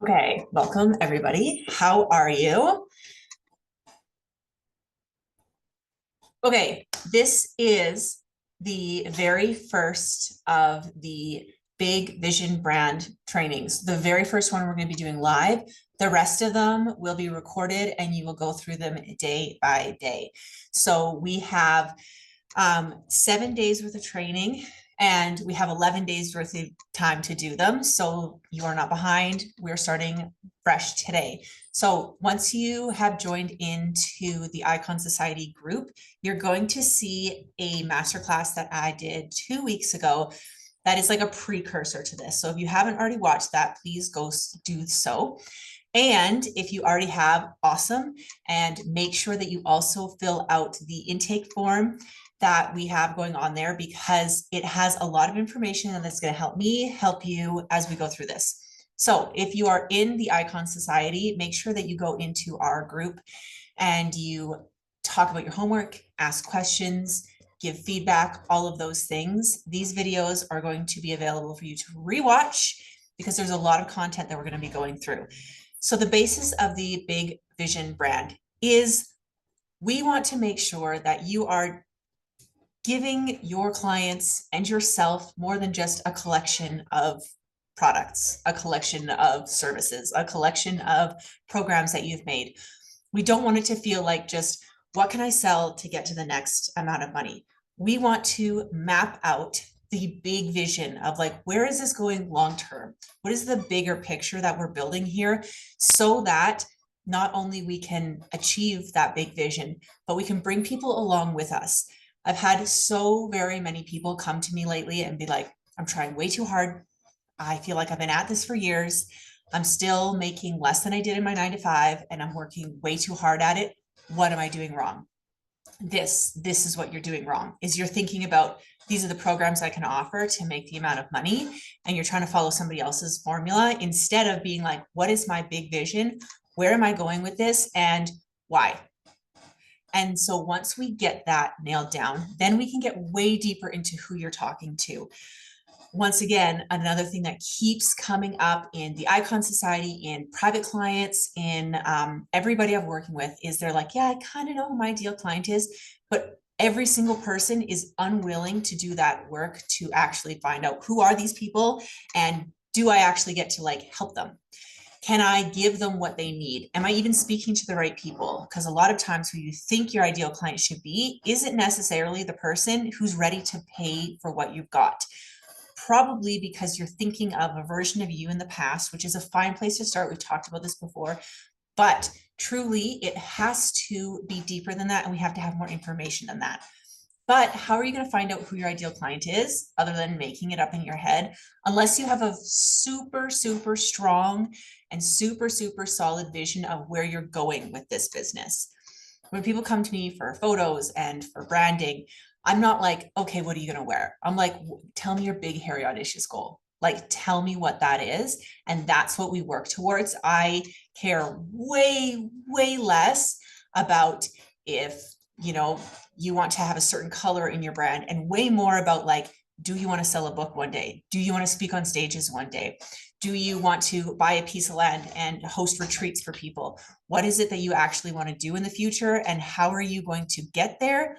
Okay, welcome everybody. How are you? Okay, this is the very first of the big vision brand trainings. The very first one we're going to be doing live. The rest of them will be recorded and you will go through them day by day. So we have 7 days worth of training and we have 11 days worth of time to do them. So you are not behind. We're starting fresh today. So once you have joined into the Icon Society group, you're going to see a masterclass that I did 2 weeks ago. That is like a precursor to this. So if you haven't already watched that, please go do so. And if you already have, awesome. And make sure that you also fill out the intake form that we have going on there because it has a lot of information and that's going to help me help you as we go through this. So if you are in the Icon Society, make sure that you go into our group and you talk about your homework, ask questions, give feedback, all of those things. These videos are going to be available for you to rewatch because there's a lot of content that we're going to be going through. So the basis of the Big Vision brand is we want to make sure that you are giving your clients and yourself more than just a collection of products, a collection of services, a collection of programs that you've made. We don't want it to feel like just what can I sell to get to the next amount of money? We want to map out the big vision of like, where is this going long term? What is the bigger picture that we're building here so that not only we can achieve that big vision, but we can bring people along with us. I've had so very many people come to me lately and be like, I'm trying way too hard. I feel like I've been at this for years. I'm still making less than I did in my 9 to 5, and I'm working way too hard at it. What am I doing wrong? This is what you're doing wrong, is you're thinking about these are the programs I can offer to make the amount of money, and you're trying to follow somebody else's formula instead of being like, what is my big vision? Where am I going with this and why? And so once we get that nailed down, then we can get way deeper into who you're talking to. Once again, another thing that keeps coming up in the Icon Society, in private clients, in everybody I'm working with is they're like, yeah, I kind of know who my ideal client is, but every single person is unwilling to do that work to actually find out who are these people and do I actually get to like help them? Can I give them what they need? Am I even speaking to the right people? Because a lot of times who you think your ideal client should be isn't necessarily the person who's ready to pay for what you've got. Probably because you're thinking of a version of you in the past, which is a fine place to start. We've talked about this before, but truly it has to be deeper than that. And we have to have more information than that. But how are you going to find out who your ideal client is other than making it up in your head? Unless you have a super, super strong and super, super solid vision of where you're going with this business. When people come to me for photos and for branding, I'm not like, okay, what are you going to wear? I'm like, tell me your big, hairy, audacious goal. Like, tell me what that is. And that's what we work towards. I care way, way less about if, you want to have a certain color in your brand and way more about like, do you want to sell a book one day? Do you want to speak on stages one day? Do you want to buy a piece of land and host retreats for people? What is it that you actually want to do in the future? And how are you going to get there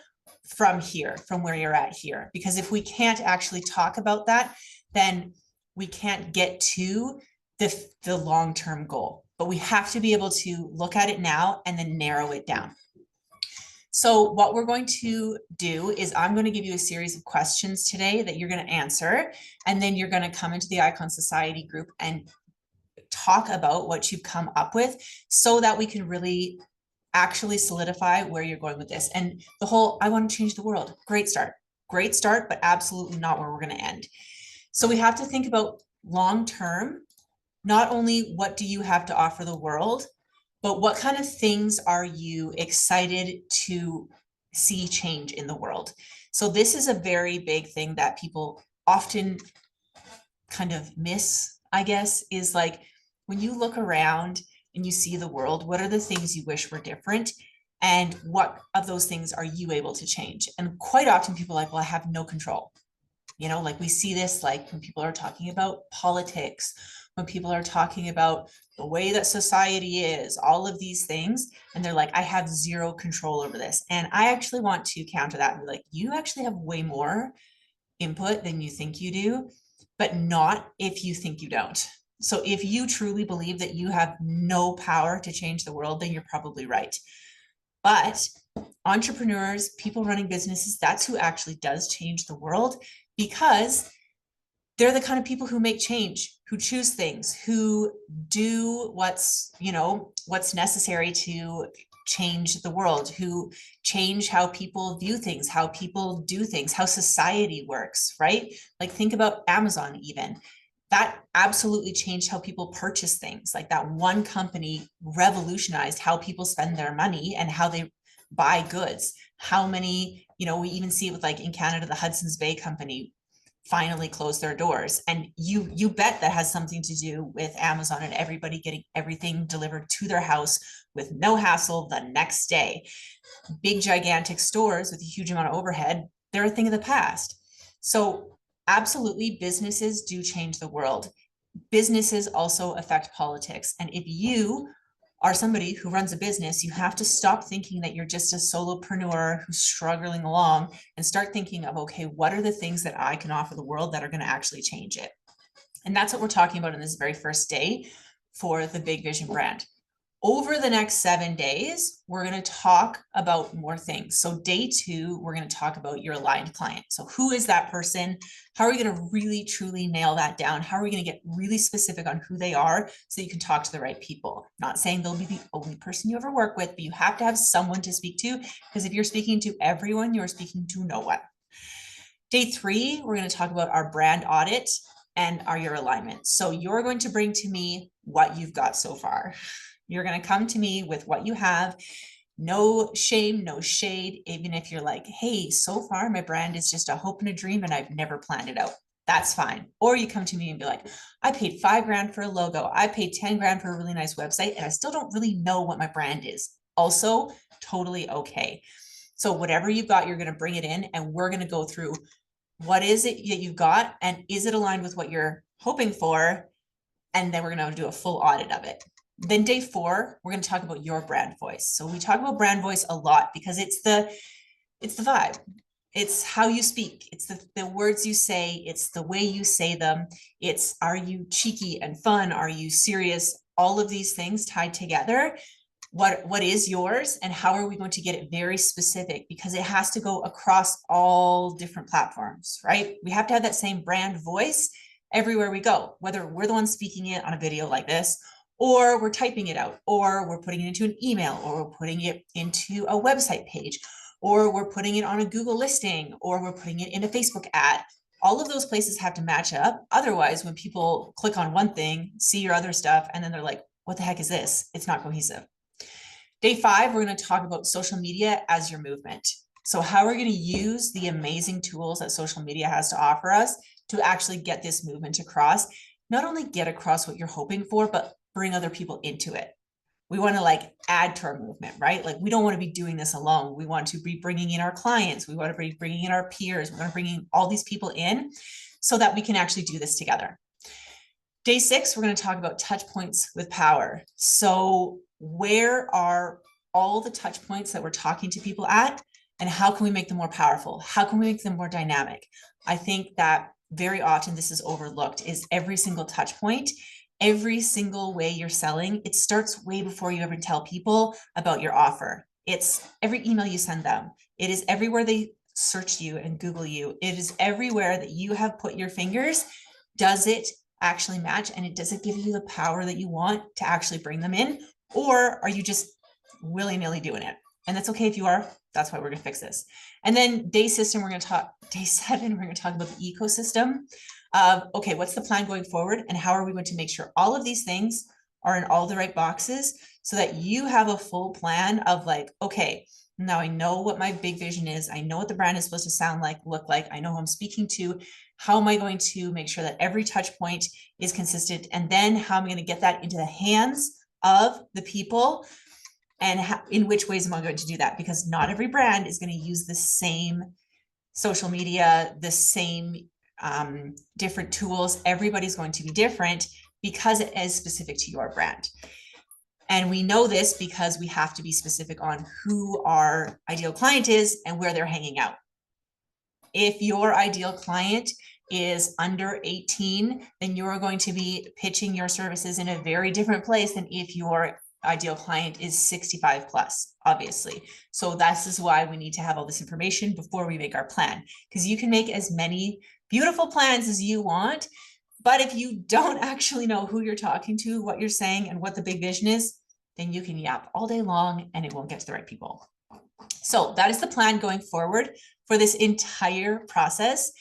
from here, from where you're at here? Because if we can't actually talk about that, then we can't get to the long-term goal. But we have to be able to look at it now and then narrow it down. So what we're going to do is I'm going to give you a series of questions today that you're going to answer, and then you're going to come into the Icon Society group and talk about what you've come up with so that we can really actually solidify where you're going with this. And the whole, I want to change the world. Great start, but absolutely not where we're going to end. So we have to think about long-term, not only what do you have to offer the world, but what kind of things are you excited to see change in the world? So this is a very big thing that people often kind of miss, I guess, is like when you look around and you see the world, what are the things you wish were different? And what of those things are you able to change? And quite often people are like, well, I have no control. Like we see this like when people are talking about politics when people are talking about the way that society is, all of these things, and they're like, I have zero control over this. And I actually want to counter that and be like, you actually have way more input than you think you do, but not if you think you don't. So if you truly believe that you have no power to change the world, then you're probably right. But entrepreneurs, people running businesses, that's who actually does change the world, because they're the kind of people who make change, who choose things, who do what's necessary to change the world, who change how people view things, how people do things, how society works, right? Like think about Amazon even. That absolutely changed how people purchase things. Like that one company revolutionized how people spend their money and how they buy goods. How many, we even see it with like in Canada, the Hudson's Bay Company finally closed their doors. And you bet that has something to do with Amazon and everybody getting everything delivered to their house with no hassle the next day. Big, gigantic stores with a huge amount of overhead, they're a thing of the past. So absolutely, businesses do change the world. Businesses also affect politics. And if you are somebody who runs a business, you have to stop thinking that you're just a solopreneur who's struggling along and start thinking of, okay, what are the things that I can offer the world that are going to actually change it? And that's what we're talking about in this very first day for the Big Vision brand. Over the next 7 days, we're going to talk about more things. So day 2, we're going to talk about your aligned client. So who is that person? How are we going to really, truly nail that down? How are we going to get really specific on who they are so you can talk to the right people? Not saying they'll be the only person you ever work with, but you have to have someone to speak to, because if you're speaking to everyone, you're speaking to no one. Day 3, we're going to talk about our brand audit and your alignment. So you're going to bring to me what you've got so far. You're going to come to me with what you have. No shame, no shade. Even if you're like, hey, so far my brand is just a hope and a dream and I've never planned it out. That's fine. Or you come to me and be like, I paid $5,000 for a logo. I paid $10,000 for a really nice website and I still don't really know what my brand is. Also, totally okay. So whatever you've got, you're going to bring it in and we're going to go through what is it that you've got and is it aligned with what you're hoping for? And then we're going to do a full audit of it. Then day 4, we're going to talk about your brand voice. So we talk about brand voice a lot because it's the vibe. It's how you speak. It's the words you say. It's the way you say them. It's, are you cheeky and fun? Are you serious? All of these things tied together. What is yours and how are we going to get it very specific, because it has to go across all different platforms, right? We have to have that same brand voice everywhere we go, whether we're the ones speaking it on a video like this, or we're typing it out, or we're putting it into an email, or we're putting it into a website page, or we're putting it on a Google listing, or we're putting it in a Facebook ad. All of those places have to match up. Otherwise, when people click on one thing, see your other stuff, and then they're like, what the heck is this? It's not cohesive. Day 5, we're going to talk about social media as your movement. So how we're going to use the amazing tools that social media has to offer us to actually get this movement across. Not only get across what you're hoping for, but bring other people into it. We want to like add to our movement, right? Like we don't want to be doing this alone. We want to be bringing in our clients. We want to be bringing in our peers. We want to bring in all these people in so that we can actually do this together. Day 6, we're going to talk about touch points with power. So where are all the touch points that we're talking to people at, and how can we make them more powerful? How can we make them more dynamic? I think that very often this is overlooked, is every single touch point, every single way you're selling, it starts way before you ever tell people about your offer. It's every email you send them. It is everywhere they search you and Google you. It is everywhere that you have put your fingers. Does it actually match? And does it give you the power that you want to actually bring them in? Or are you just willy-nilly doing it? And that's okay if you are. That's why we're going to fix this. And then day 7, we're going to talk about the ecosystem of, okay, what's the plan going forward? And how are we going to make sure all of these things are in all the right boxes so that you have a full plan of like, okay, now I know what my big vision is. I know what the brand is supposed to sound like, look like. I know who I'm speaking to. How am I going to make sure that every touch point is consistent? And then how am I going to get that into the hands of the people? And in which ways am I going to do that? Because not every brand is going to use the same social media, the same different tools. Everybody's going to be different because it is specific to your brand. And we know this because we have to be specific on who our ideal client is and where they're hanging out. If your ideal client is under 18, then you're going to be pitching your services in a very different place than if your ideal client is 65 plus, obviously. So this is why we need to have all this information before we make our plan, because you can make as many beautiful plans as you want, but if you don't actually know who you're talking to, what you're saying, and what the big vision is, then you can yap all day long and it won't get to the right people. So that is the plan going forward for this entire process.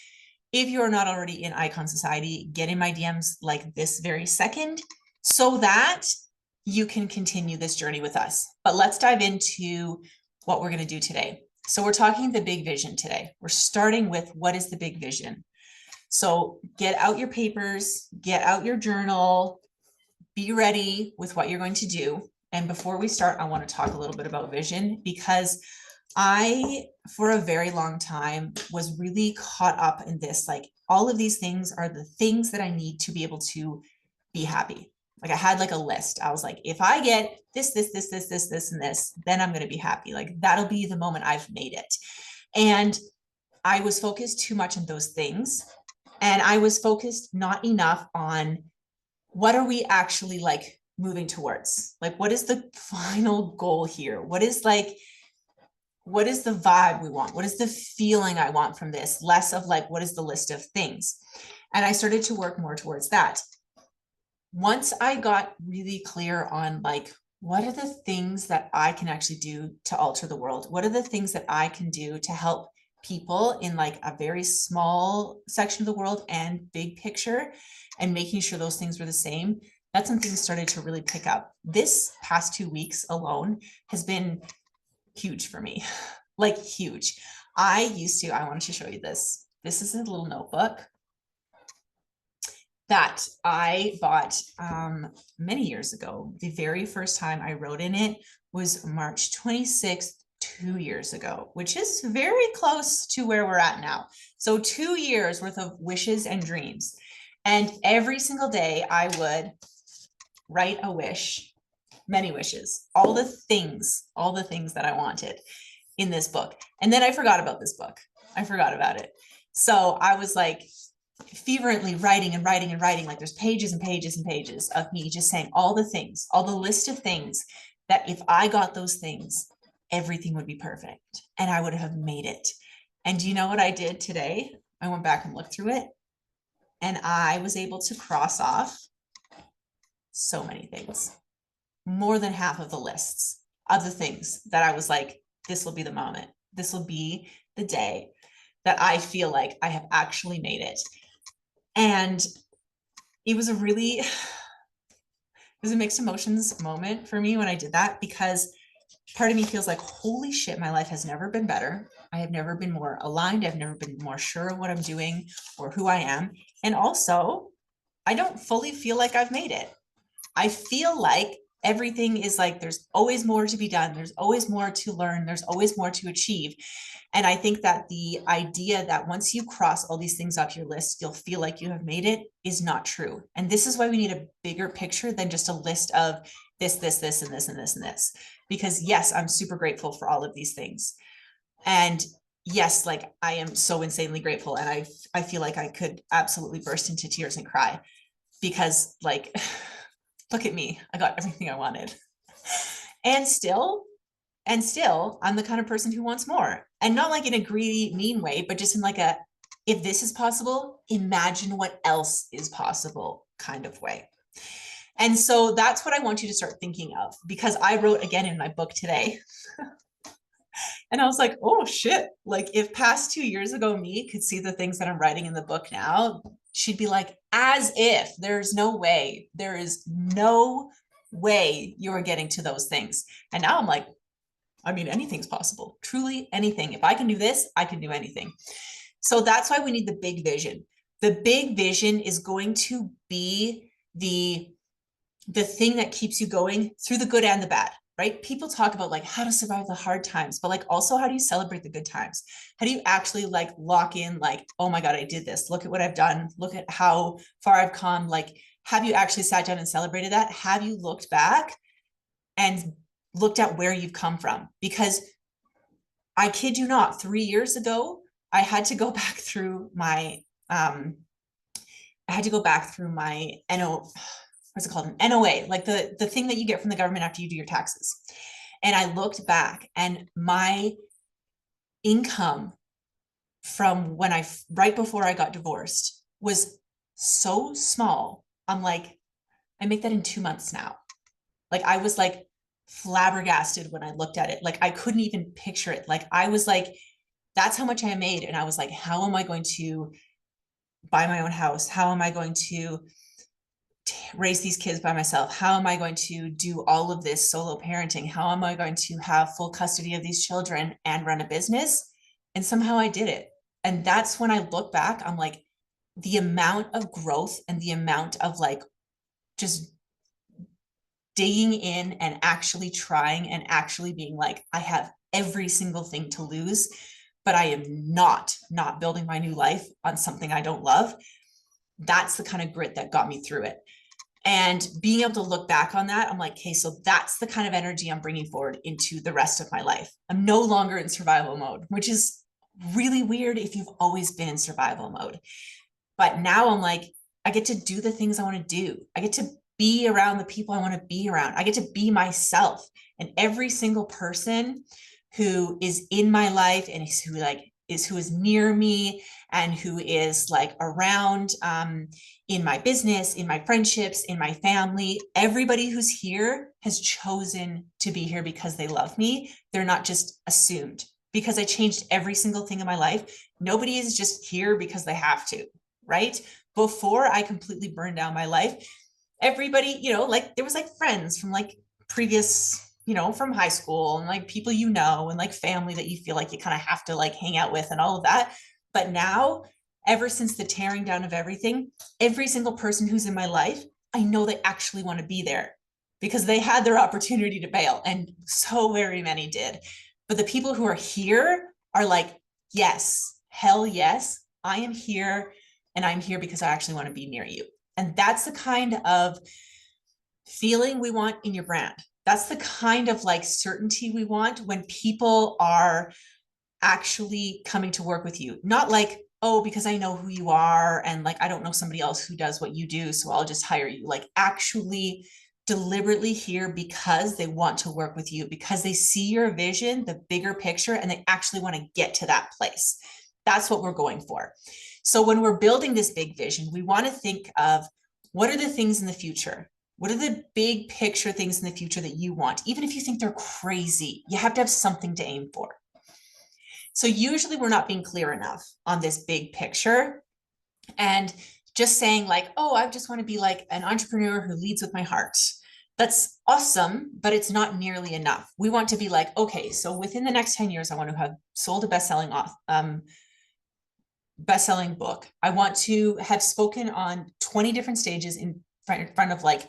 If you're not already in Icon Society, get in my DMs like this very second so that you can continue this journey with us. But let's dive into what we're going to do today. So we're talking the big vision today. We're starting with what is the big vision. So get out your papers, get out your journal, be ready with what you're going to do. And before we start, I want to talk a little bit about vision, because I, for a very long time, was really caught up in this, like all of these things are the things that I need to be able to be happy. Like I had like a list. I was like, if I get this, and this, then I'm going to be happy. Like that'll be the moment I've made it. And I was focused too much on those things. And I was focused not enough on what are we actually like moving towards? Like, what is the final goal here? What is the vibe we want? What is the feeling I want from this? Less of like, what is the list of things? And I started to work more towards that. Once I got really clear on like, what are the things that I can actually do to alter the world? What are the things that I can do to help people in like a very small section of the world and big picture, and making sure those things were the same? That's when things started to really pick up. This past 2 weeks alone has been huge for me, like huge. I wanted to show you this. This is a little notebook that I bought many years ago. The very first time I wrote in it was March 26th, 2 years ago, which is very close to where we're at now. So 2 years worth of wishes and dreams. And every single day I would write a wish, many wishes, all the things that I wanted in this book. And then I forgot about this book. I forgot about it. So I was like fervently writing and writing and writing, like there's pages and pages and pages of me just saying all the things, all the list of things that if I got those things, everything would be perfect and I would have made it. And do you know what I did today? I went back and looked through it and I was able to cross off so many things, more than half of the lists of the things that I was like, this will be the moment. This will be the day that I feel like I have actually made it. And it was a mixed emotions moment for me when I did that, because part of me feels like, holy shit, my life has never been better. I have never been more aligned. I've never been more sure of what I'm doing or who I am. And also, I don't fully feel like I've made it. I feel like everything is like, there's always more to be done. There's always more to learn. There's always more to achieve. And I think that the idea that once you cross all these things off your list, you'll feel like you have made it is not true. And this is why we need a bigger picture than just a list of this, and this, and this, and this. Because yes, I'm super grateful for all of these things. And yes, like I am so insanely grateful. And I feel like I could absolutely burst into tears and cry, because like, look at me, I got everything I wanted. And still, I'm the kind of person who wants more, and not like in a greedy, mean way, but just in like a, if this is possible, imagine what else is possible kind of way. And so that's what I want you to start thinking of, because I wrote again in my book today. And I was like, oh shit, like if past 2 years ago me could see the things that I'm writing in the book now, she'd be like, as if there is no way you are getting to those things. And now I'm like, I mean, anything's possible, truly anything. If I can do this, I can do anything. So that's why we need the big vision. The big vision is going to be the thing that keeps you going through the good and the bad, right? People talk about like how to survive the hard times, but like also how do you celebrate the good times? How do you actually like lock in like, oh my God, I did this. Look at what I've done. Look at how far I've come. Like Have you actually sat down and celebrated that? Have you looked back and looked at where you've come from? Because I kid you not, 3 years ago, I had to go back through my NO, what's it called? An NOA, like the thing that you get from the government after you do your taxes. And I looked back, and my income from when right before I got divorced was so small. I'm like, I make that in 2 months now. Like, I was like flabbergasted when I looked at it. Like, I couldn't even picture it. Like, I was like, that's how much I made. And I was like, how am I going to buy my own house? How am I going to raise these kids by myself? How am I going to do all of this solo parenting? How am I going to have full custody of these children and run a business? And somehow I did it. And that's when I look back, I'm like, the amount of growth and the amount of like just digging in and actually trying and actually being like, I have every single thing to lose, but I am not building my new life on something I don't love. That's the kind of grit that got me through it. And being able to look back on that, I'm like, okay, so that's the kind of energy I'm bringing forward into the rest of my life. I'm no longer in survival mode, which is really weird if you've always been in survival mode. But now I'm like, I get to do the things I want to do. I get to be around the people I want to be around. I get to be myself. And every single person who is in my life and who is near me and who is like around in my business, in my friendships, in my family, everybody who's here has chosen to be here because they love me. They're not just assumed, because I changed every single thing in my life. Nobody is just here because they have to, right? Before I completely burned down my life, everybody, like there was like friends from like previous, from high school, and like people, and like family that you feel like you kind of have to like hang out with and all of that. But now, ever since the tearing down of everything, every single person who's in my life, I know they actually want to be there because they had their opportunity to bail, and so very many did. But the people who are here are like, yes, hell yes, I am here, and I'm here because I actually want to be near you. And that's the kind of feeling we want in your brand. That's the kind of like certainty we want when people are actually coming to work with you. Not like, oh, because I know who you are and like I don't know somebody else who does what you do, so I'll just hire you. Like actually deliberately here because they want to work with you, because they see your vision, the bigger picture, and they actually want to get to that place. That's what we're going for. So when we're building this big vision, we want to think of what are the things in the future? What are the big picture things in the future that you want? Even if you think they're crazy, you have to have something to aim for. So usually we're not being clear enough on this big picture and just saying like, oh, I just want to be like an entrepreneur who leads with my heart. That's awesome, but it's not nearly enough. We want to be like, okay, so within the next 10 years, I want to have sold a best-selling book. I want to have spoken on 20 different stages in front of like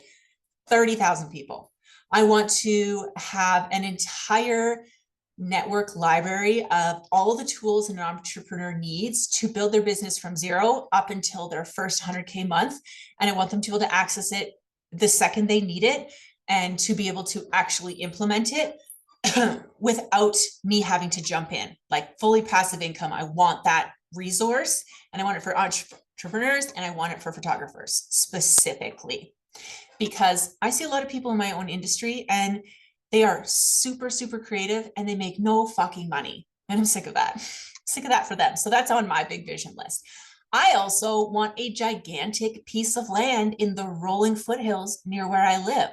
30,000 people. I want to have an entire network library of all the tools an entrepreneur needs to build their business from zero up until their first 100K month. And I want them to be able to access it the second they need it and to be able to actually implement it without me having to jump in, like fully passive income. I want that resource, and I want it for entrepreneurs, and I want it for photographers specifically, because I see a lot of people in my own industry and they are super, super creative and they make no fucking money. And I'm sick of that. Sick of that for them. So that's on my big vision list. I also want a gigantic piece of land in the rolling foothills near where I live.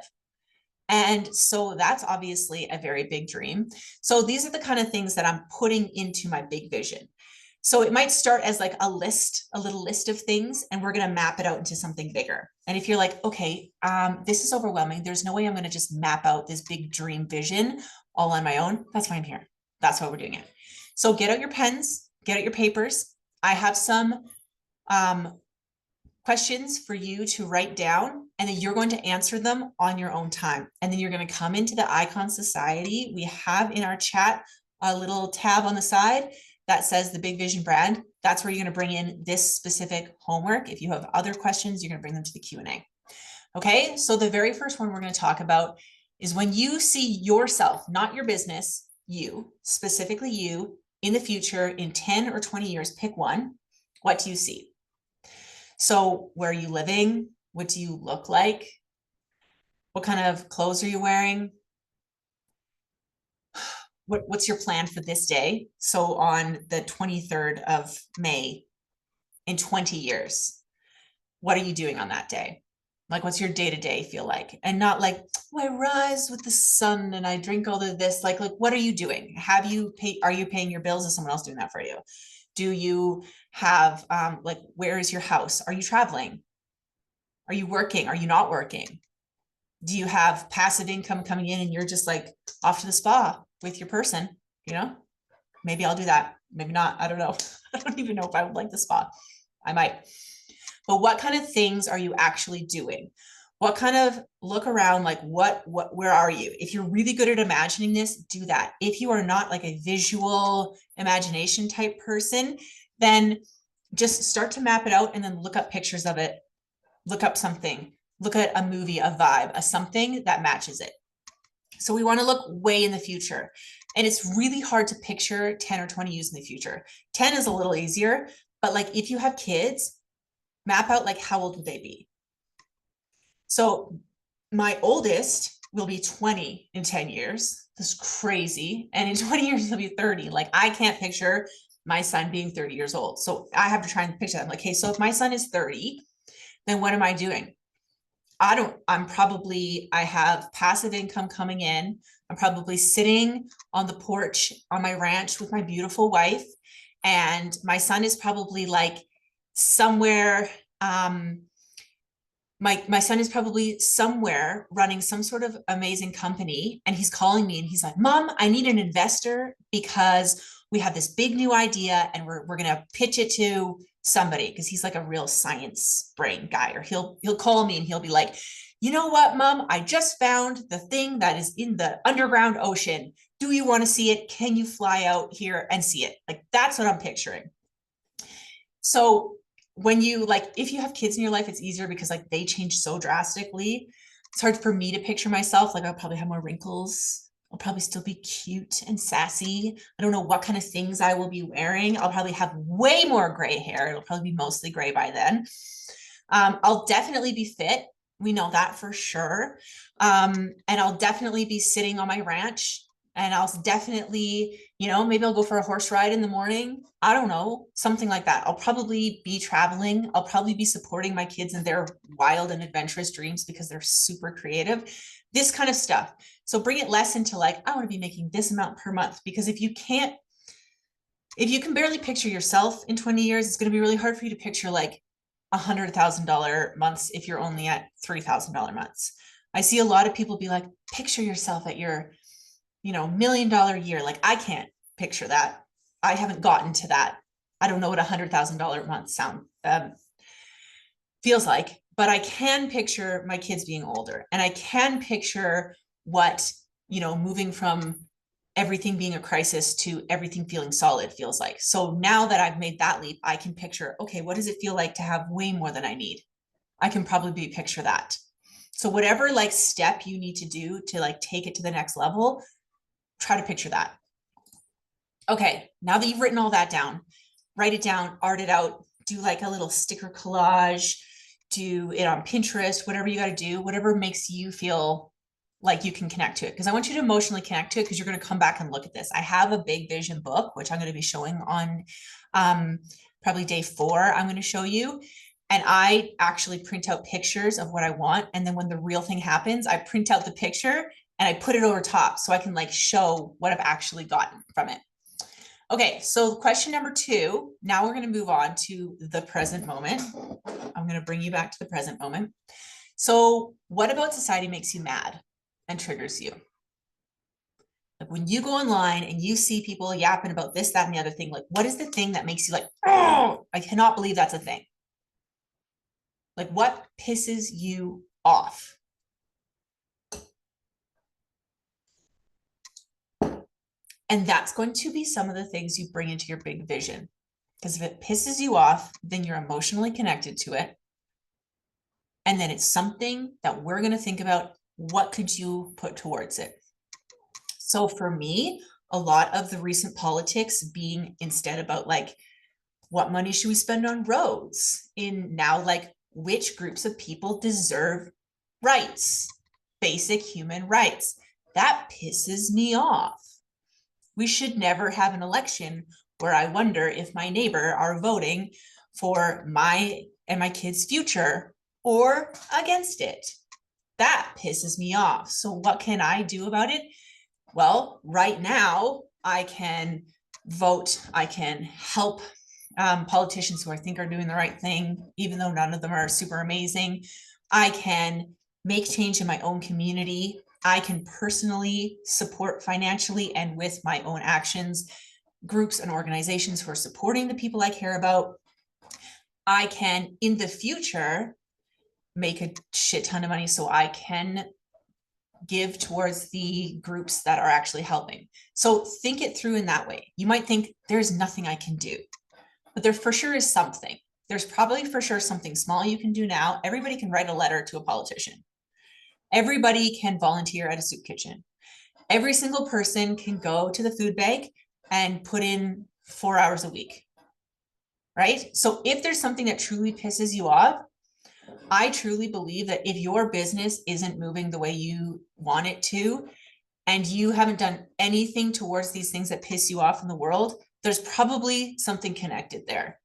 And so that's obviously a very big dream. So these are the kind of things that I'm putting into my big vision. So it might start as like a little list of things, and we're going to map it out into something bigger. And if you're like, okay, this is overwhelming, there's no way I'm going to just map out this big dream vision all on my own. That's why I'm here. That's why we're doing it. So get out your pens, get out your papers. I have some questions for you to write down, and then you're going to answer them on your own time. And then you're going to come into the Icon Society. We have in our chat a little tab on the side that says the Big Vision Brand. That's where you're going to bring in this specific homework. If you have other questions, you're going to bring them to the Q&A. Okay, so the very first one we're going to talk about is when you see yourself, not your business, you, specifically you, in the future, in 10 or 20 years, pick one. What do you see? So where are you living? What do you look like? What kind of clothes are you wearing? What's your plan for this day? So on the 23rd of May in 20 years, what are you doing on that day? Like, what's your day-to-day feel like? And not like, oh, I rise with the sun and I drink all of this. Like, what are you doing? Are you paying your bills? Is someone else doing that for you? Do you have, like, where is your house? Are you traveling? Are you working? Are you not working? Do you have passive income coming in and you're just like off to the spa with your person? You know, maybe I'll do that. Maybe not. I don't know. I don't even know if I would like the spa. I might. But what kind of things are you actually doing? What kind of look around, like where are you? If you're really good at imagining this, do that. If you are not like a visual imagination type person, then just start to map it out and then look up pictures of it. Look up something, look at a movie, a vibe, a something that matches it. So we want to look way in the future. And it's really hard to picture 10 or 20 years in the future. 10 is a little easier, but like if you have kids, map out like how old would they be? So my oldest will be 20 in 10 years. This is crazy. And in 20 years, he'll be 30. Like I can't picture my son being 30 years old. So I have to try and picture that. I'm like, hey, so if my son is 30, then what am I doing? I have passive income coming in. I'm probably sitting on the porch on my ranch with my beautiful wife. And my son is probably like somewhere, my son is probably somewhere running some sort of amazing company, and he's calling me and he's like, Mom, I need an investor because we have this big new idea and we're gonna pitch it to somebody, because he's like a real science brain guy. Or he'll call me and he'll be like, you know what, Mom, I just found the thing that is in the underground ocean. Do you want to see it? Can you fly out here and see it? Like that's what I'm picturing. So when you like, if you have kids in your life, it's easier because like they change so drastically. It's hard for me to picture myself. Like I'll probably have more wrinkles. I'll probably still be cute and sassy. I don't know what kind of things I will be wearing. I'll probably have way more gray hair. It'll probably be mostly gray by then. I'll definitely be fit. We know that for sure. And I'll definitely be sitting on my ranch, and I'll definitely, maybe I'll go for a horse ride in the morning. I don't know, something like that. I'll probably be traveling. I'll probably be supporting my kids in their wild and adventurous dreams because they're super creative, this kind of stuff. So bring it less into like, I want to be making this amount per month, because if you can barely picture yourself in 20 years, it's going to be really hard for you to picture like $100,000 months if you're only at $3,000 months. I see a lot of people be like, picture yourself at your, $1 million year. Like I can't picture that. I haven't gotten to that. I don't know what $100,000 month feels like, but I can picture my kids being older, and I can picture what, moving from everything being a crisis to everything feeling solid feels like. So now that I've made that leap, I can picture, okay, what does it feel like to have way more than I need? I can probably picture that. So whatever like step you need to do to like take it to the next level, try to picture that. Okay, now that you've written all that down, write it down, art it out, do like a little sticker collage, do it on Pinterest, whatever you got to do, whatever makes you feel like you can connect to it. Because I want you to emotionally connect to it, because you're going to come back and look at this. I have a big vision book, which I'm going to be showing on probably day 4. I'm going to show you. And I actually print out pictures of what I want. And then when the real thing happens, I print out the picture and I put it over top so I can like show what I've actually gotten from it. Okay, so question number 2, now we're going to move on to the present moment. I'm going to bring you back to the present moment. So what about society makes you mad and triggers you? Like when you go online and you see people yapping about this, that, and the other thing, like what is the thing that makes you like, oh, I cannot believe that's a thing? Like what pisses you off? And that's going to be some of the things you bring into your big vision. Because if it pisses you off, then you're emotionally connected to it. And then it's something that we're going to think about, what could you put towards it? So for me, a lot of the recent politics being instead about like, what money should we spend on roads, in now like which groups of people deserve rights, basic human rights. That pisses me off. We should never have an election where I wonder if my neighbor are voting for my and my kids' future or against it. That pisses me off. So what can I do about it? Well, right now I can vote, I can help politicians who I think are doing the right thing, even though none of them are super amazing. I can make change in my own community. I can personally support financially and with my own actions groups and organizations who are supporting the people I care about. I can, in the future, make a shit ton of money so I can give towards the groups that are actually helping. So think it through in that way. You might think there's nothing I can do, but there for sure is something. There's probably for sure something small you can do now. Everybody can write a letter to a politician. Everybody can volunteer at a soup kitchen. Every single person can go to the food bank and put in 4 hours a week, right? So if there's something that truly pisses you off, I truly believe that if your business isn't moving the way you want it to, and you haven't done anything towards these things that piss you off in the world, there's probably something connected there.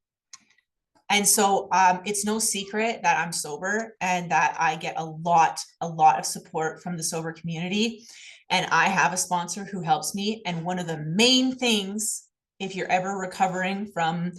And so it's no secret that I'm sober and that I get a lot of support from the sober community. And I have a sponsor who helps me. And one of the main things, if you're ever recovering from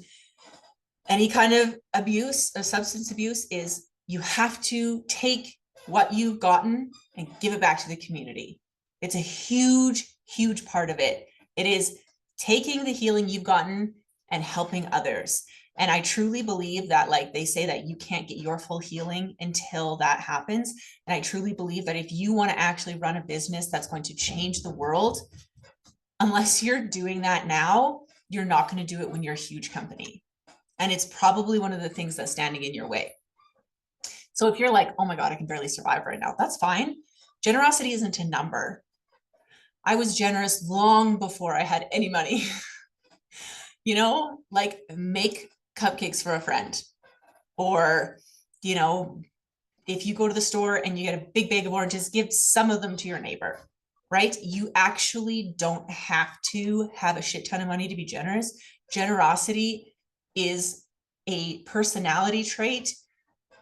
any kind of abuse, of substance abuse, is you have to take what you've gotten and give it back to the community. It's a huge, huge part of it. It is taking the healing you've gotten and helping others. And I truly believe that, like they say, that you can't get your full healing until that happens. And I truly believe that if you want to actually run a business that's going to change the world, unless you're doing that now, you're not going to do it when you're a huge company. And it's probably one of the things that's standing in your way. So if you're like, oh my God, I can barely survive right now, that's fine. Generosity isn't a number. I was generous long before I had any money. You know, like make cupcakes for a friend, or, you know, if you go to the store and you get a big bag of oranges, give some of them to your neighbor, right? You actually don't have to have a shit ton of money to be generous. Generosity is a personality trait,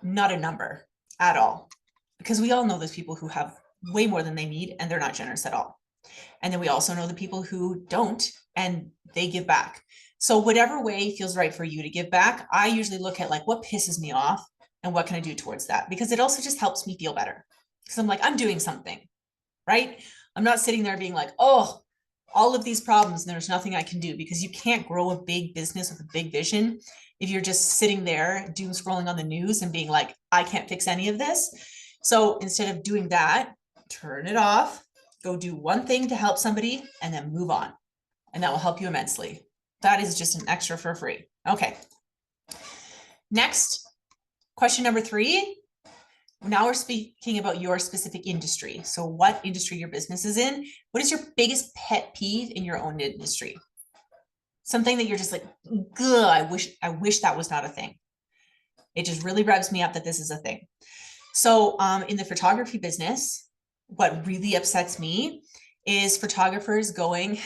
not a number at all, because we all know those people who have way more than they need and they're not generous at all. And then we also know the people who don't and they give back. So whatever way feels right for you to give back, I usually look at like what pisses me off and what can I do towards that? Because it also just helps me feel better. Because I'm like, I'm doing something, right? I'm not sitting there being like, oh, all of these problems and there's nothing I can do, because you can't grow a big business with a big vision if you're just sitting there doom scrolling on the news and being like, I can't fix any of this. So instead of doing that, turn it off, go do one thing to help somebody and then move on. And that will help you immensely. That is just an extra for free. Okay. Next, question number 3. Now we're speaking about your specific industry. So what industry your business is in. What is your biggest pet peeve in your own industry? Something that you're just like, I wish that was not a thing. It just really revs me up that this is a thing. So in the photography business, what really upsets me is photographers going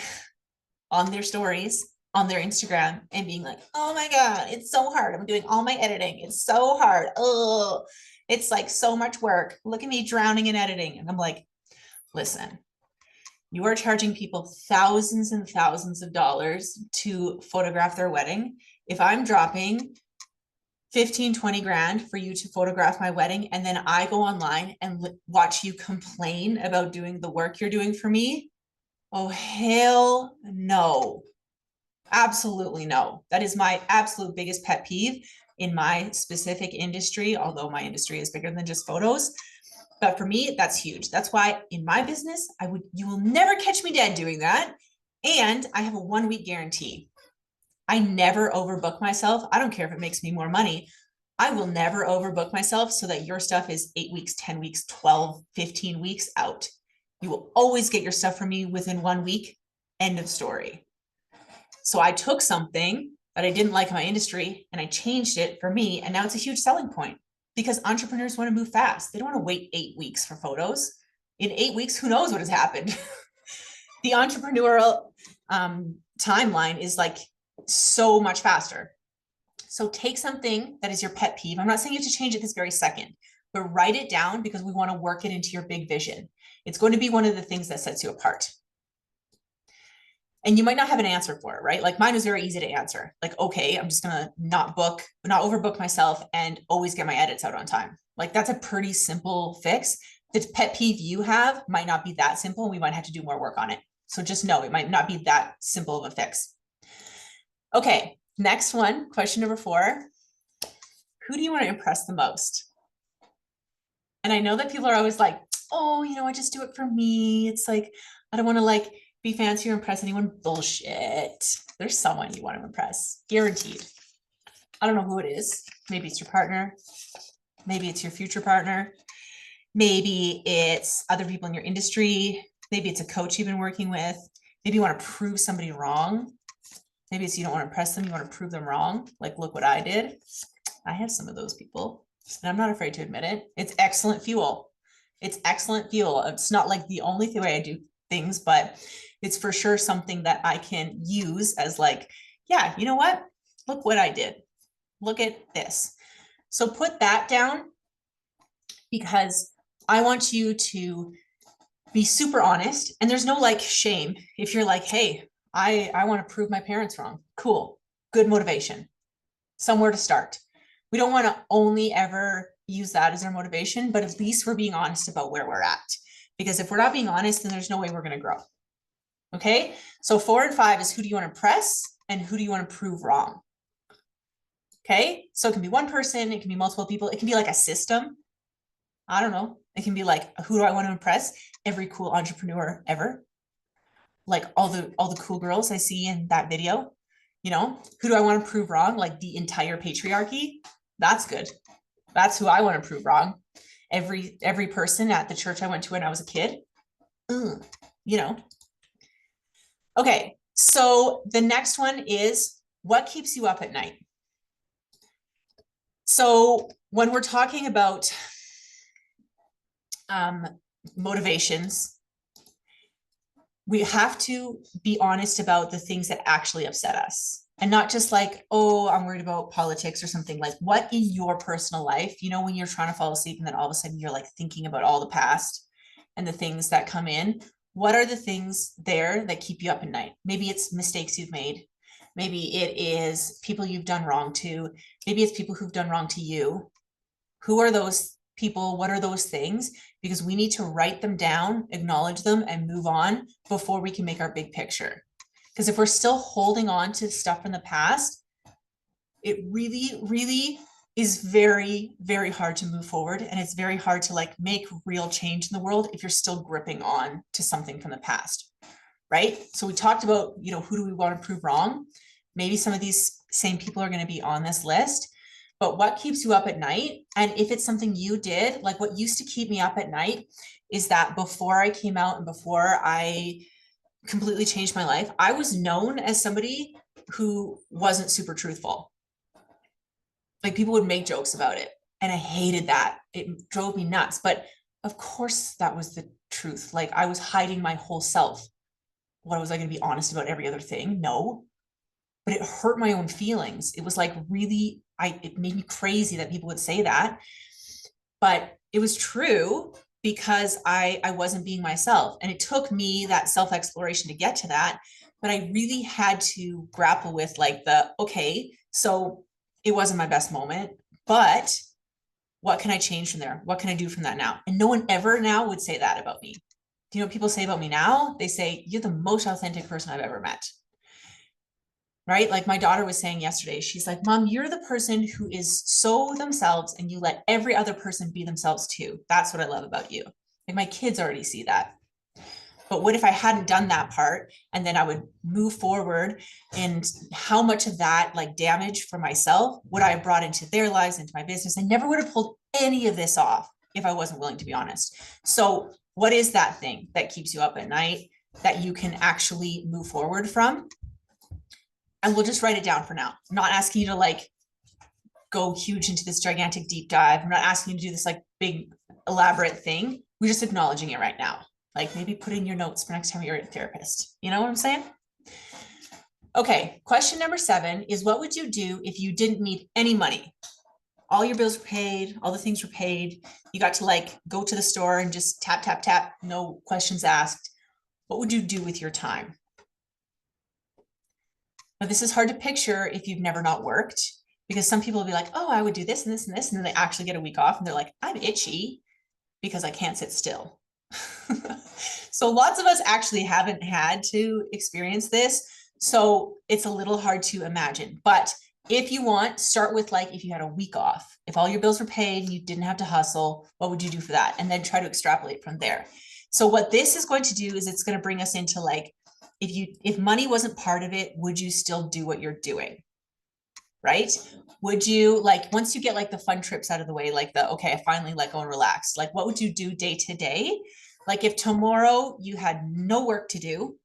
on their stories on their Instagram and being like, oh my God, it's so hard. I'm doing all my editing. It's so hard. Oh, it's like so much work. Look at me drowning in editing. And I'm like, listen, you are charging people thousands and thousands of dollars to photograph their wedding. If I'm dropping 15, 20 grand for you to photograph my wedding, and then I go online and watch you complain about doing the work you're doing for me, oh, hell no. Absolutely no. That is my absolute biggest pet peeve in my specific industry, although my industry is bigger than just photos. But for me, that's huge. That's why in my business, you will never catch me dead doing that. And I have a 1-week guarantee. I never overbook myself. I don't care if it makes me more money. I will never overbook myself so that your stuff is 8 weeks, 10 weeks, 12, 15 weeks out. You will always get your stuff from me within 1 week. End of story. So I took something that I didn't like in my industry and I changed it for me. And now it's a huge selling point because entrepreneurs want to move fast. They don't want to wait 8 weeks for photos. In 8 weeks, who knows what has happened? The entrepreneurial timeline is like so much faster. So take something that is your pet peeve. I'm not saying you have to change it this very second, but write it down because we want to work it into your big vision. It's going to be one of the things that sets you apart. And you might not have an answer for it, right? Like mine was very easy to answer. Like, okay, I'm just gonna not overbook myself and always get my edits out on time. Like that's a pretty simple fix. The pet peeve you have might not be that simple. We might have to do more work on it. So just know it might not be that simple of a fix. Okay, next one, question number 4. Who do you want to impress the most? And I know that people are always like, oh, I just do it for me. It's like, I don't want to like be fancy or impress anyone. Bullshit. There's someone you want to impress, guaranteed. I don't know who it is. Maybe it's your partner. Maybe it's your future partner. Maybe it's other people in your industry. Maybe it's a coach you've been working with. Maybe you want to prove somebody wrong. Maybe it's you don't want to impress them. You want to prove them wrong. Like, look what I did. I have some of those people, and I'm not afraid to admit it. It's excellent fuel. It's excellent fuel. It's not like the only way I do things, but it's for sure something that I can use as like, yeah, you know what? Look what I did. Look at this. So put that down because I want you to be super honest. And there's no like shame if you're like, hey, I want to prove my parents wrong. Cool. Good motivation. Somewhere to start. We don't want to only ever use that as our motivation, but at least we're being honest about where we're at. Because if we're not being honest, then there's no way we're going to grow. Okay. So 4 and 5 is who do you want to impress and who do you want to prove wrong? Okay. So it can be one person. It can be multiple people. It can be like a system. I don't know. It can be like, who do I want to impress? Every cool entrepreneur ever. Like all the cool girls I see in that video, who do I want to prove wrong? Like the entire patriarchy. That's good. That's who I want to prove wrong. Every person at the church I went to when I was a kid. Okay. So the next one is what keeps you up at night? So when we're talking about motivations, we have to be honest about the things that actually upset us and not just like, oh, I'm worried about politics or something. Like what in your personal life, when you're trying to fall asleep and then all of a sudden you're like thinking about all the past and the things that come in, what are the things there that keep you up at night? Maybe it's mistakes you've made. Maybe it is people you've done wrong to. Maybe it's people who've done wrong to you. Who are those people? What are those things? Because we need to write them down, acknowledge them, and move on before we can make our big picture. Because if we're still holding on to stuff from the past, it really, really is very, very hard to move forward. And it's very hard to like make real change in the world if you're still gripping on to something from the past, right? So we talked about, who do we want to prove wrong? Maybe some of these same people are going to be on this list. But what keeps you up at night? And if it's something you did, like what used to keep me up at night is that before I came out and before I completely changed my life, I was known as somebody who wasn't super truthful. Like people would make jokes about it. And I hated that. It drove me nuts. But of course that was the truth. Like I was hiding my whole self. What, was I going to be honest about every other thing? No. But it hurt my own feelings. It was like really, it made me crazy that people would say that. But it was true because I wasn't being myself. And it took me that self-exploration to get to that. But I really had to grapple with like okay, so it wasn't my best moment, but what can I change from there? What can I do from that now? And no one ever now would say that about me. Do you know what people say about me now? They say, you're the most authentic person I've ever met. Right? Like my daughter was saying yesterday, she's like, Mom, you're the person who is so themselves and you let every other person be themselves too. That's what I love about you. Like my kids already see that. But what if I hadn't done that part and then I would move forward, and how much of that like damage for myself would I have brought into their lives, into my business? I never would have pulled any of this off if I wasn't willing to be honest. So what is that thing that keeps you up at night that you can actually move forward from? And we'll just write it down for now. I'm not asking you to like go huge into this gigantic deep dive. I'm not asking you to do this like big elaborate thing. We're just acknowledging it right now. Like maybe put in your notes for next time you're a therapist. You know what I'm saying? Okay, question number 7 is, what would you do if you didn't need any money? All your bills were paid, all the things were paid. You got to like go to the store and just tap, tap, tap, no questions asked. What would you do with your time? Now, this is hard to picture if you've never not worked, because some people will be like, oh, I would do this and this and this. And then they actually get a week off and they're like, I'm itchy because I can't sit still. So lots of us actually haven't had to experience this. So it's a little hard to imagine. But if you want, start with like, if you had a week off, if all your bills were paid, you didn't have to hustle, what would you do for that? And then try to extrapolate from there. So what this is going to do is it's going to bring us into like, if money wasn't part of it, would you still do what you're doing? Right? Would you like, once you get like the fun trips out of the way, like the, okay, I finally let go and relax, like what would you do day to day? Like if tomorrow you had no work to do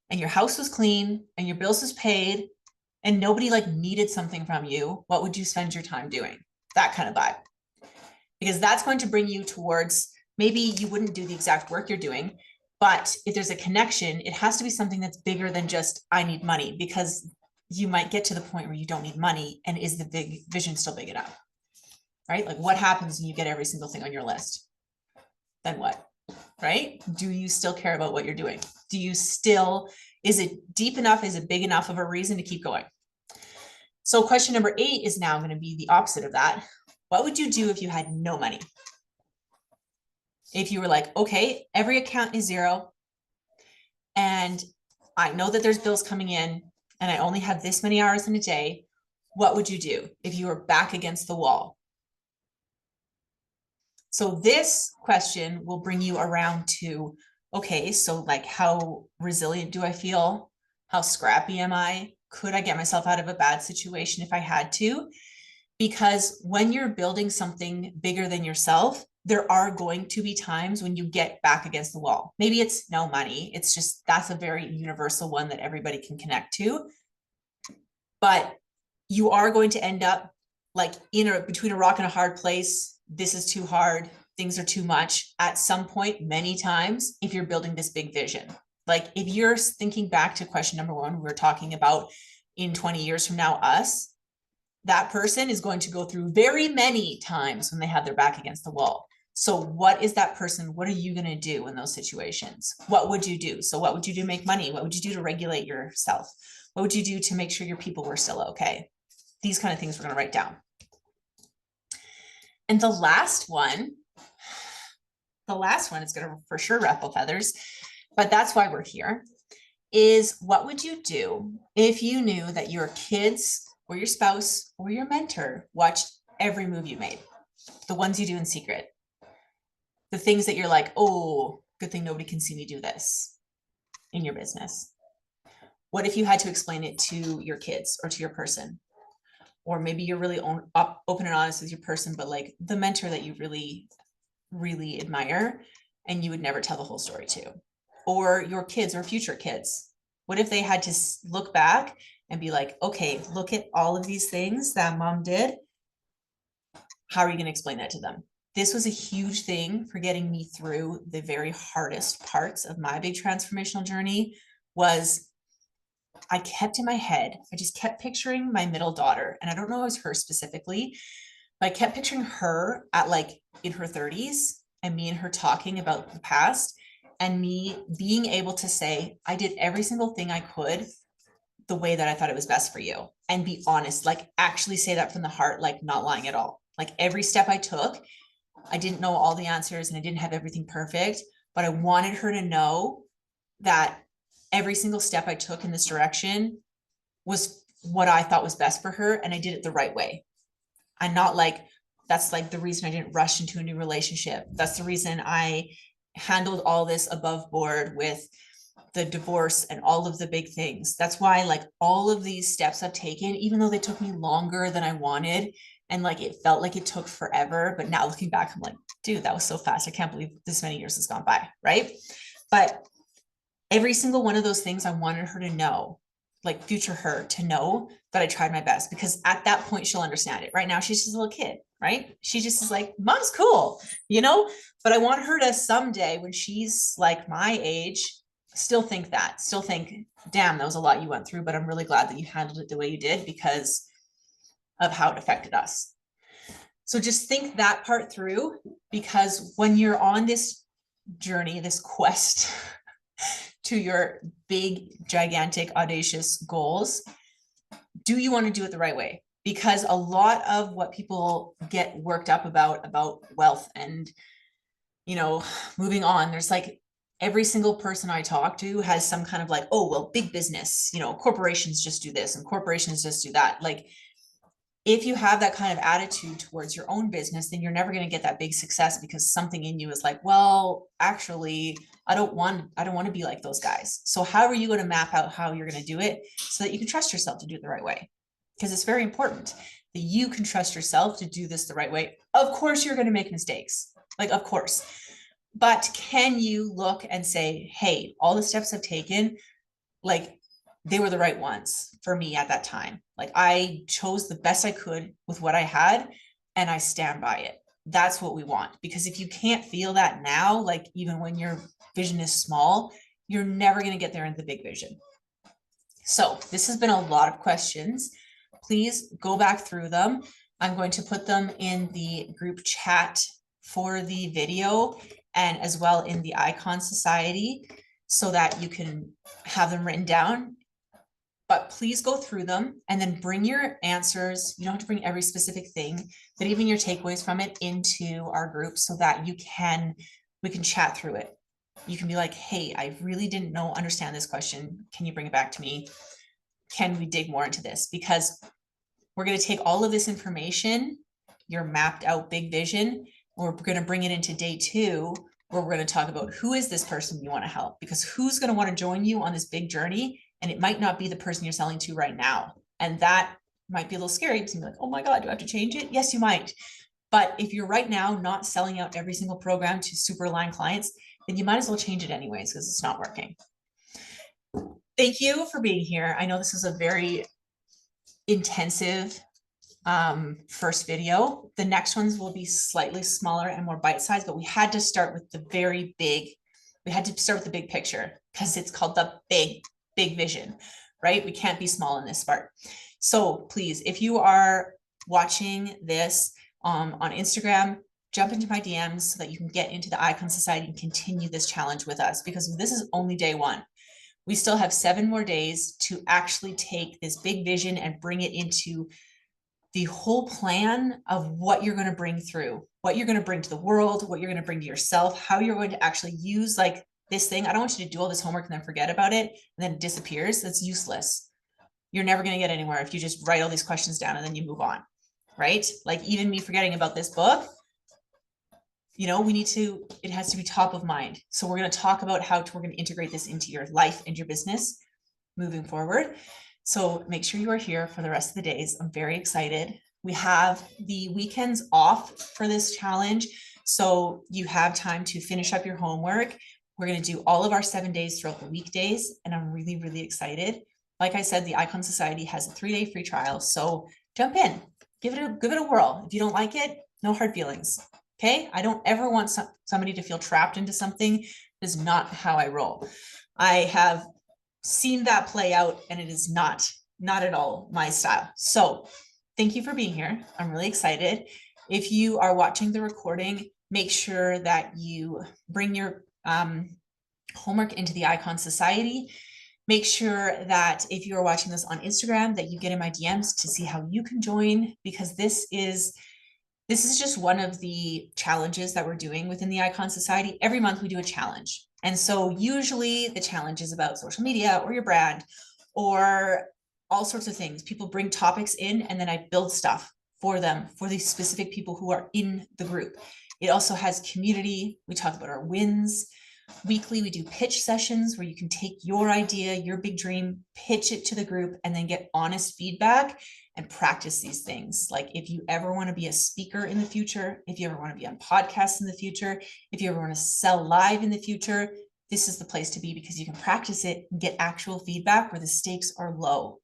and your house was clean and your bills was paid and nobody like needed something from you, what would you spend your time doing? That kind of vibe. Because that's going to bring you towards, maybe you wouldn't do the exact work you're doing, but if there's a connection, it has to be something that's bigger than just, I need money, because you might get to the point where you don't need money. And is the big vision still big enough? Right? Like what happens when you get every single thing on your list? Then what? Right? Do you still care about what you're doing? Do you still, is it deep enough? Is it big enough of a reason to keep going? So question number 8 is now going to be the opposite of that. What would you do if you had no money? If you were like, okay, every account is 0 and I know that there's bills coming in and I only have this many hours in a day, what would you do if you were back against the wall? So this question will bring you around to, okay, so like how resilient do I feel? How scrappy am I? Could I get myself out of a bad situation if I had to? Because when you're building something bigger than yourself, there are going to be times when you get back against the wall. Maybe it's no money. It's just, that's a very universal one that everybody can connect to. But you are going to end up like between a rock and a hard place. This is too hard. Things are too much at some point, many times, if you're building this big vision. Like if you're thinking back to question number 1, we were talking about in 20 years from now, us, that person is going to go through very many times when they have their back against the wall. So what is that person? What are you going to do in those situations? What would you do? So what would you do to make money? What would you do to regulate yourself? What would you do to make sure your people were still okay? These kind of things we're going to write down. And the last one is going to for sure ruffle feathers, but that's why we're here, is what would you do if you knew that your kids or your spouse or your mentor watched every move you made, the ones you do in secret, the things that you're like, oh, good thing nobody can see me do this in your business? What if you had to explain it to your kids or to your person? Or maybe you're really open and honest with your person, but like the mentor that you really, really admire and you would never tell the whole story to, or your kids or future kids. What if they had to look back and be like, okay, look at all of these things that mom did. How are you going to explain that to them? This was a huge thing for getting me through the very hardest parts of my big transformational journey. Was I kept in my head, I just kept picturing my middle daughter, and I don't know if it was her specifically, but I kept picturing her at like in her 30s and me and her talking about the past and me being able to say, I did every single thing I could the way that I thought it was best for you, and be honest, like actually say that from the heart, like not lying at all. Like every step I took, I didn't know all the answers and I didn't have everything perfect, but I wanted her to know that every single step I took in this direction was what I thought was best for her. And I did it the right way. I'm not like, that's like the reason I didn't rush into a new relationship. That's the reason I handled all this above board with the divorce and all of the big things. That's why like all of these steps I've taken, even though they took me longer than I wanted, and like it felt like it took forever, but now looking back, I'm like, dude, that was so fast. I can't believe this many years has gone by, right? But every single one of those things, I wanted her to know, like future her to know that I tried my best, because at that point she'll understand it. Right now she's just a little kid, right? She just is like, mom's cool, you know? But I want her to someday, when she's like my age, still think, damn, that was a lot you went through, but I'm really glad that you handled it the way you did because of how it affected us. So just think that part through, because when you're on this journey, this quest to your big, gigantic, audacious goals, do you want to do it the right way? Because a lot of what people get worked up about wealth and, you know, moving on, there's like every single person I talk to has some kind of like, oh, well, big business, you know, corporations just do this and corporations just do that. Like, if you have that kind of attitude towards your own business, then you're never going to get that big success, because something in you is like, well, actually, I don't want to be like those guys. So how are you going to map out how you're going to do it so that you can trust yourself to do it the right way? Because it's very important that you can trust yourself to do this the right way. Of course, you're going to make mistakes, like, of course. But can you look and say, hey, all the steps I've taken, like, they were the right ones for me at that time. Like, I chose the best I could with what I had, and I stand by it. That's what we want. Because if you can't feel that now, like even when your vision is small, you're never going to get there in the big vision. So this has been a lot of questions. Please go back through them. I'm going to put them in the group chat for the video, and as well in the Icon Society, so that you can have them written down. But please go through them and then bring your answers. You don't have to bring every specific thing, but even your takeaways from it into our group, so that we can chat through it. You can be like, hey, I really didn't understand this question. Can you bring it back to me? Can we dig more into this? Because we're going to take all of this information, your mapped out big vision, we're going to bring it into day 2, where we're going to talk about who is this person you want to help, because who's going to want to join you on this big journey. And it might not be the person you're selling to right now. And that might be a little scary, because you're like, oh my God, do I have to change it? Yes, you might. But if you're right now not selling out every single program to super aligned clients, then you might as well change it anyways, because it's not working. Thank you for being here. I know this is a very intensive first video. The next ones will be slightly smaller and more bite-sized, but we had to start with the very big. We had to start with the big picture, because it's called the big vision, right? We can't be small in this part. So please, if you are watching this on Instagram, jump into my DMs so that you can get into the Icon Society and continue this challenge with us, because this is only day 1. We still have 7 more days to actually take this big vision and bring it into the whole plan of what you're going to bring through, what you're going to bring to the world, what you're going to bring to yourself, how you're going to actually use like this thing. I don't want you to do all this homework and then forget about it and then it disappears. That's useless. You're never going to get anywhere if you just write all these questions down and then you move on, right? Like even me forgetting about this book, you know, it has to be top of mind. So we're going to talk about we're going to integrate this into your life and your business moving forward. So make sure you are here for the rest of the days. I'm very excited. We have the weekends off for this challenge, so you have time to finish up your homework. We're going to do all of our 7 days throughout the weekdays, and I'm really, really excited. Like I said, the Icon Society has a 3-day free trial, so jump in, give it a whirl. If you don't like it, no hard feelings. Okay? I don't ever want somebody to feel trapped into something. That is not how I roll. I have seen that play out, and it is not at all my style. So thank you for being here. I'm really excited. If you are watching the recording, make sure that you bring your homework into the Icon Society. Make sure that if you are watching this on Instagram, that you get in my DMs to see how you can join, because this is just one of the challenges that we're doing within the Icon Society. Every month we do a challenge. And so usually the challenge is about social media or your brand or all sorts of things. People bring topics in, and then I build stuff for them, for these specific people who are in the group. It also has community. We talk about our wins. Weekly, we do pitch sessions where you can take your idea, your big dream, pitch it to the group, and then get honest feedback and practice these things. Like if you ever want to be a speaker in the future, if you ever want to be on podcasts in the future, if you ever want to sell live in the future, this is the place to be, because you can practice it and get actual feedback where the stakes are low,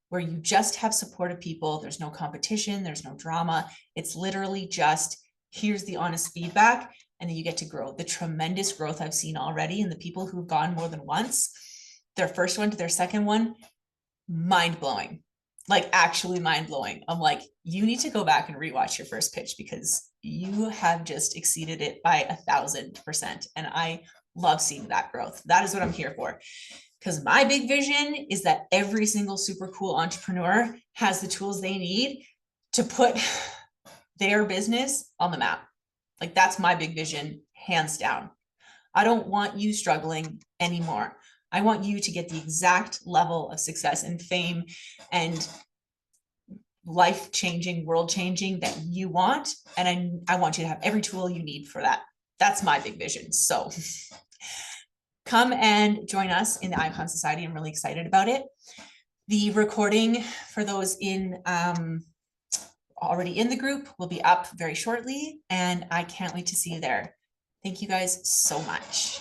where you just have supportive people. There's no competition, there's no drama. It's literally just, here's the honest feedback, and then you get to grow. The tremendous growth I've seen already in the people who've gone more than once, their first one to their second one, mind blowing, like actually mind blowing. I'm like, you need to go back and rewatch your first pitch because you have just exceeded it by 1,000%. And I love seeing that growth. That is what I'm here for. Because my big vision is that every single super cool entrepreneur has the tools they need to put their business on the map. Like that's my big vision, hands down. I don't want you struggling anymore. I want you to get the exact level of success and fame and life-changing, world-changing that you want. And I want you to have every tool you need for that. That's my big vision. So come and join us in the Icon Society. I'm really excited about it. The recording for those in already in the group will be up very shortly, and I can't wait to see you there. Thank you guys so much.